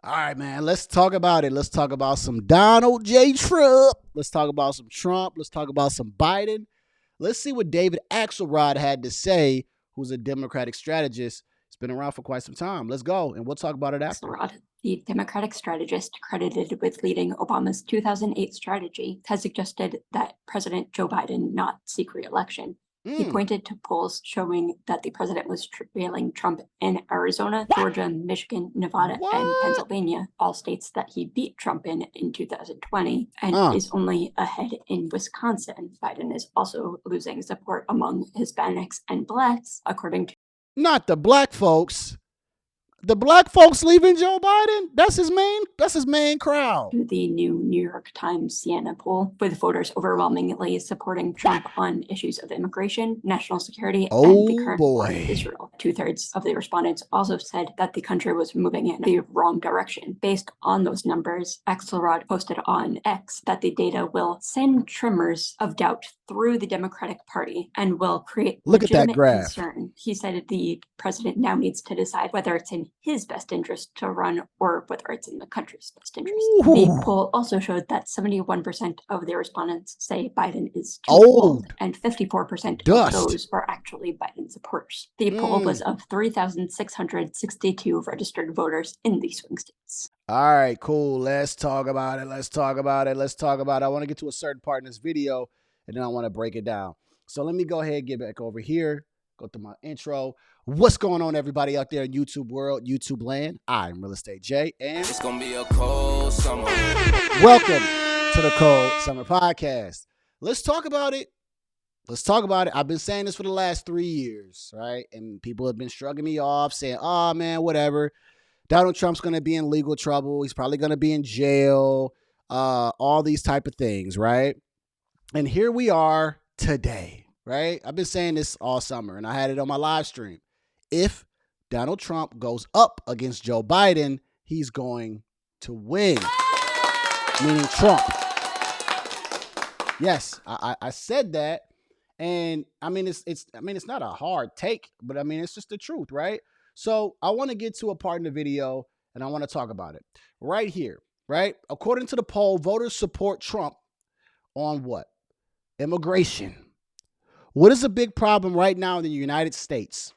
All right, man, let's talk about it. Let's talk about some Donald J. Trump. Let's talk about some Trump. Let's talk about some Biden. Let's see what David Axelrod had to say, who's a Democratic strategist. It's been around for quite some time. Let's go, and we'll talk about it after. Axelrod, the Democratic strategist credited with leading Obama's 2008 strategy, has suggested that President Joe Biden not seek re-election. He pointed to polls showing that the president was trailing Trump in Arizona, Georgia, Michigan, Nevada, and Pennsylvania, all states that he beat Trump in 2020, and is only ahead in Wisconsin. Biden is also losing support among Hispanics and Blacks, according to... Not the black folks. The black folks leaving Joe Biden? That's his main crowd. The new New York Times Siena poll, with voters overwhelmingly supporting Trump on issues of immigration, national security, and the current war in Israel. 2/3 of the respondents also said that the country was moving in the wrong direction. Based on those numbers, Axelrod posted on X that the data will send tremors of doubt through the Democratic Party and will create legitimate concern. He said the president now needs to decide whether it's in his best interest to run or whether it's in the country's best interest. The poll also showed that 71% of the respondents say Biden is too old, and 54% of those are actually Biden supporters. The poll was of 3,662 registered voters in the swing states. All right, cool. Let's talk about it. I want to get to a certain part in this video, and then I want to break it down. So let me go ahead and get back over here. Go through my intro. What's going on, everybody out there in YouTube world, YouTube land? I'm Real Estate Jay, and it's gonna be a cold summer. Welcome to the Cold Summer Podcast. Let's talk about it. I've been saying this for the last 3 years, right? And people have been shrugging me off, saying, "Oh man, whatever. Donald Trump's gonna be in legal trouble. He's probably gonna be in jail. All these type of things, right?" And here we are today. Right? I've been saying this all summer, and I had it on my live stream. If Donald Trump goes up against Joe Biden, he's going to win, meaning Trump. Yes, I said that, and I mean it's not a hard take, but I mean it's just the truth, right? So I want to get to a part in the video, and I want to talk about it right here, right? According to the poll, voters support Trump on what? Immigration. What is a big problem right now in the United States?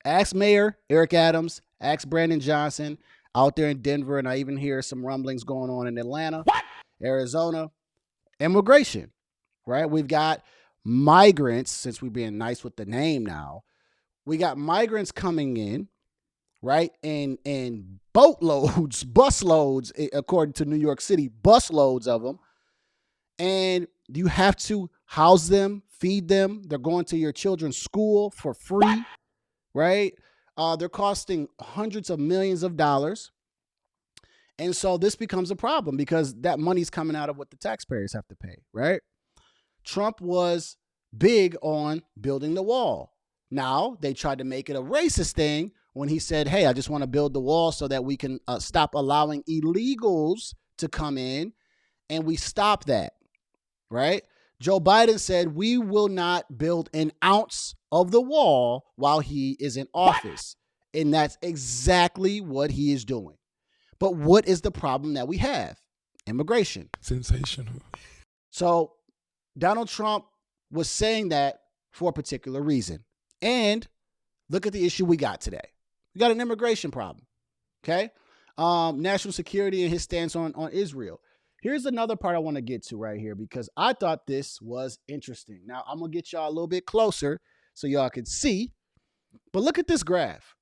Ask Mayor Eric Adams, ask Brandon Johnson out there in Denver, and I even hear some rumblings going on in Atlanta, Arizona. Immigration, right? We've got migrants, since we're being nice with the name now. We got migrants coming in, right? And boatloads, busloads, according to New York City, busloads of them. And you have to house them, feed them. They're going to your children's school for free, right? They're costing hundreds of millions of dollars. And so this becomes a problem because that money's coming out of what the taxpayers have to pay, right? Trump was big on building the wall. Now, they tried to make it a racist thing when he said, hey, I just want to build the wall so that we can stop allowing illegals to come in, and we stop that, right? Joe Biden said, we will not build an ounce of the wall while he is in office. And that's exactly what he is doing. But what is the problem that we have? Immigration. Sensational. So Donald Trump was saying that for a particular reason. And look at the issue we got today. We got an immigration problem, okay? National security and his stance on Israel. Here's another part I want to get to right here because I thought this was interesting. Now, I'm going to get y'all a little bit closer so y'all can see. But look at this graph,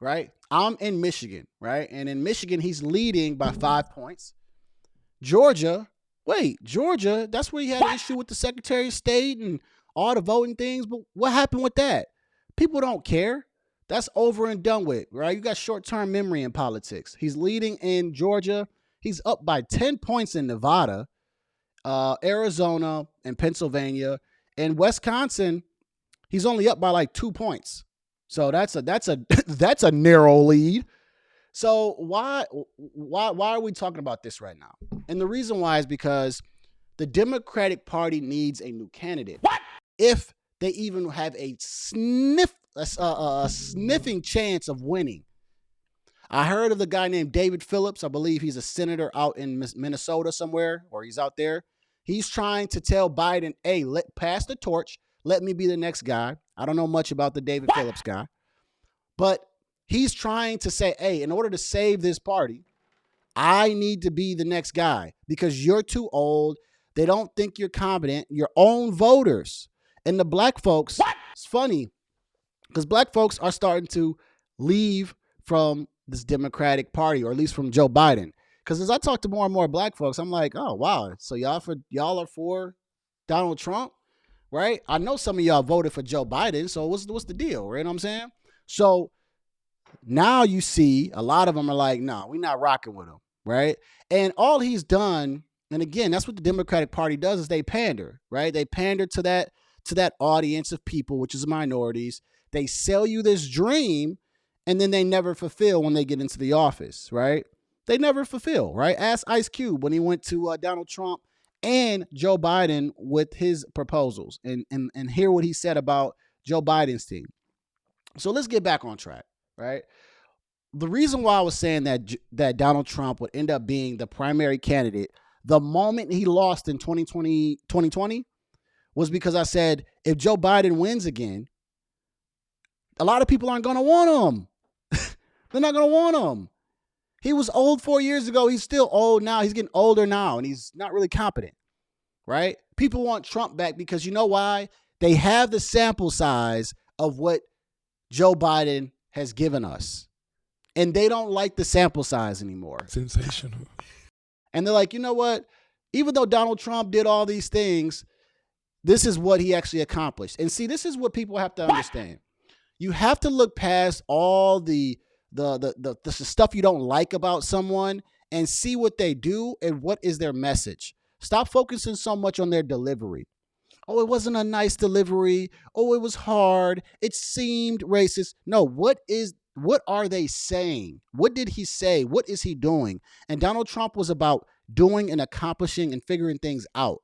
right? I'm in Michigan, right? And in Michigan, he's leading by 5 points. Georgia, that's where he had an issue with the Secretary of State and all the voting things. But what happened with that? People don't care. That's over and done with, right? You got short-term memory in politics. He's leading in Georgia. He's up by 10 points in Nevada, Arizona, and Pennsylvania. In Wisconsin, he's only up by like 2 points. So that's a narrow lead. So why are we talking about this right now? And the reason why is because the Democratic Party needs a new candidate. If they even have a sniffing chance of winning. I heard of the guy named David Phillips. I believe he's a senator out in Minnesota somewhere, or he's out there. He's trying to tell Biden, hey, pass the torch. Let me be the next guy. I don't know much about the David Phillips guy. But he's trying to say, hey, in order to save this party, I need to be the next guy because you're too old. They don't think you're competent. Your own voters. And the black folks, it's funny because black folks are starting to leave from this Democratic Party, or at least from Joe Biden. Because as I talk to more and more black folks, I'm like, oh, wow. So y'all are for Donald Trump, right? I know some of y'all voted for Joe Biden. So what's the deal, right? You know what I'm saying? So now you see a lot of them are like, no, we're not rocking with him, right? And all he's done, and again, that's what the Democratic Party does, is they pander, right? They pander to that audience of people, which is minorities. They sell you this dream, and then they never fulfill when they get into the office, right? They never fulfill, right? Ask Ice Cube when he went to Donald Trump and Joe Biden with his proposals, and hear what he said about Joe Biden's team. So let's get back on track, right? The reason why I was saying that Donald Trump would end up being the primary candidate the moment he lost in 2020 was because I said, if Joe Biden wins again, a lot of people aren't going to want him. They're not going to want him. He was old 4 years ago. He's still old now. He's getting older now, and he's not really competent, right? People want Trump back because you know why? They have the sample size of what Joe Biden has given us. And they don't like the sample size anymore. Sensational. And they're like, you know what? Even though Donald Trump did all these things, this is what he actually accomplished. And see, this is what people have to understand. You have to look past all the stuff you don't like about someone and see what they do and what is their message. Stop focusing so much on their delivery. Oh, it wasn't a nice delivery. Oh, it was hard. It seemed racist. No, what are they saying? What did he say? What is he doing? And Donald Trump was about doing and accomplishing and figuring things out.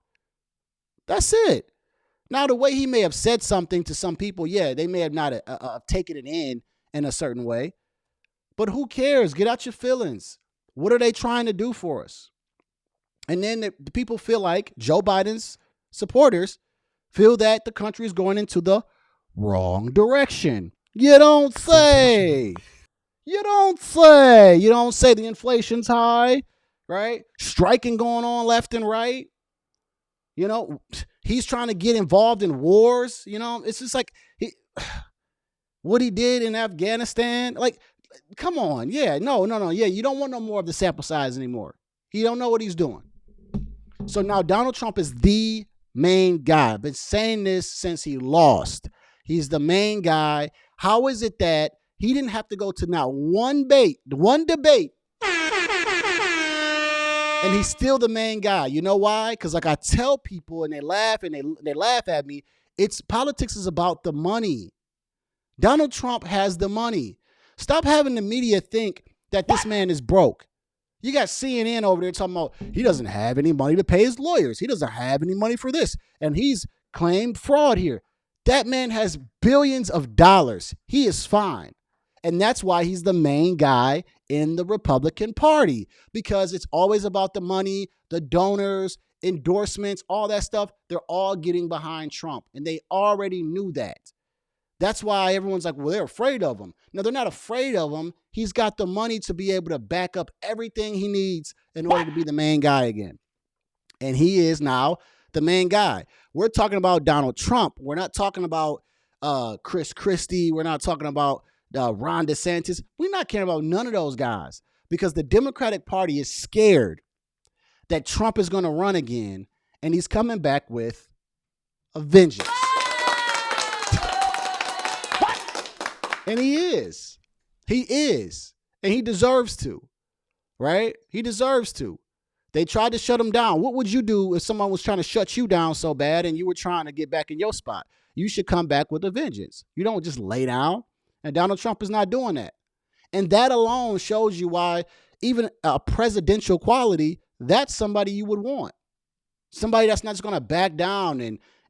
That's it. Now, the way he may have said something to some people, yeah, they may have not taken it in a certain way. But who cares? Get out your feelings. What are they trying to do for us? And then the people feel like Joe Biden's supporters feel that the country is going into the wrong direction. You don't say. You don't say. You don't say the inflation's high, right? Striking going on left and right. You know, he's trying to get involved in wars. You know, it's just like what he did in Afghanistan. Like, come on. Yeah, no. Yeah, you don't want no more of the sample size anymore. He don't know what he's doing. So now Donald Trump is the main guy. I've been saying this since he lost. He's the main guy. How is it that he didn't have to go to not one debate, and he's still the main guy? You know why? Because like I tell people, and they laugh at me. It's politics is about the money. Donald Trump has the money. Stop having the media think that this man is broke. You got CNN over there talking about he doesn't have any money to pay his lawyers. He doesn't have any money for this. And he's claimed fraud here. That man has billions of dollars. He is fine. And that's why he's the main guy in the Republican Party, because it's always about the money, the donors, endorsements, all that stuff. They're all getting behind Trump, and they already knew that. That's why everyone's like, well, they're afraid of him. No, they're not afraid of him. He's got the money to be able to back up everything he needs in order to be the main guy again. And he is now the main guy. We're talking about Donald Trump. We're not talking about Chris Christie. We're not talking about Ron DeSantis. We're not caring about none of those guys because the Democratic Party is scared that Trump is going to run again, and he's coming back with a vengeance. And he is. He is. And he deserves to. Right? He deserves to. They tried to shut him down. What would you do if someone was trying to shut you down so bad and you were trying to get back in your spot? You should come back with a vengeance. You don't just lay down. And Donald Trump is not doing that. And that alone shows you why even a presidential quality, that's somebody you would want. Somebody that's not just going to back down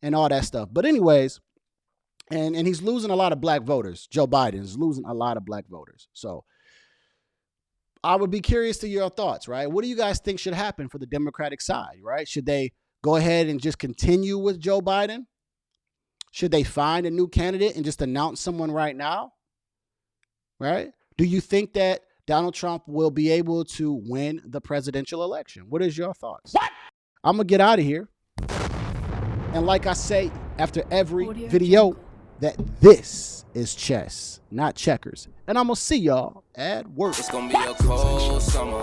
and all that stuff. But anyways, and he's losing a lot of black voters. Joe Biden is losing a lot of black voters. So I would be curious to your thoughts, right? What do you guys think should happen for the Democratic side, right? Should they go ahead and just continue with Joe Biden? Should they find a new candidate and just announce someone right now? Right? Do you think that Donald Trump will be able to win the presidential election? What is your thoughts? What? I'm going to get out of here. And like I say after every video, that this is chess, not checkers. And I'm going to see y'all at work. It's gonna be a cold summer.